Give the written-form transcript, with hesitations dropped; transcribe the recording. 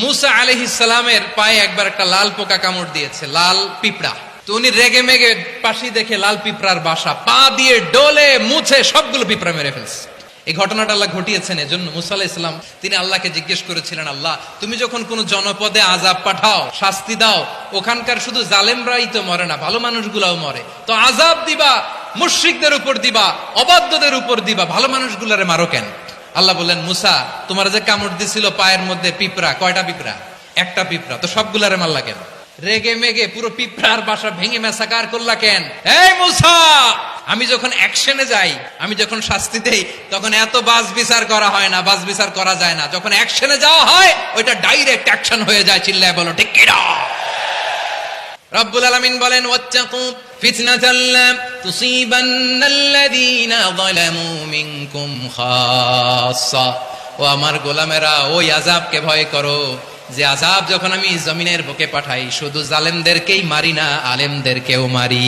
মুসা আলাইহিস সালামের পায়ে একবার একটা লাল পোকা কামড় দিয়েছে, লাল পিঁপড়া। তো উনি রেগে মেগে পাশি দেখে লাল পিঁপড়ার বাসা, পা দিয়ে ডলে মুছে সবগুলো পিঁপড়া মেরে ফেলছে। এই ঘটনাটা আল্লাহ ঘটিয়েছেন এজন্য মুসা আলাইহিস সালাম তিনি আল্লাহকে জিজ্ঞেস করেছিলেন, আল্লাহ তুমি যখন কোন জনপদে আযাব পাঠাও, শাস্তি দাও, ওখানকার শুধু জালেমরাই তো মরে না, ভালো মানুষগুলাও মরে, তো আযাব দিবা মুশরিকদের উপর দিবা, অবাধ্যদের উপর দিবা, ভালো মানুষগুলারে মারো কেন? আল্লাহ বললেন, মুসা তোমার যে কামড় দিছিল পায়ের মধ্যে পিঁপড়া, কয়টা পিঁপড়া? একটা পিঁপড়া, তো সবগুলারে মারলা কেন? রেগে মেগে পুরো পিঁপড়ার বাসা ভেঙে মেসাকার করলা কেন? এই মুসা, আমি যখন অ্যাকশনে যাই, আমি যখন শাস্তি দেই, তখন এত বাস বিচার করা হয় না, বাস বিচার করা যায় না। যখন অ্যাকশনে যাওয়া হয় ওইটা ডাইরেক্ট অ্যাকশন হয়ে যায়। চিল্লায় বলো ঠিক কি না? রব্বুল আলামিন বলেন, ওয়াত্তাকু ফিতনাতাল লা তুসিবান্নাল্লাযীনা যালামু মিনকুম খাসসা। ও আমার গোলামেরা, ওই আযাবকে ভয় করো যে আযাব যখন আমি জমিনের বুকে পাঠাই শুধু জালেমদেরকেই মারি না, আলেমদেরকেও মারি।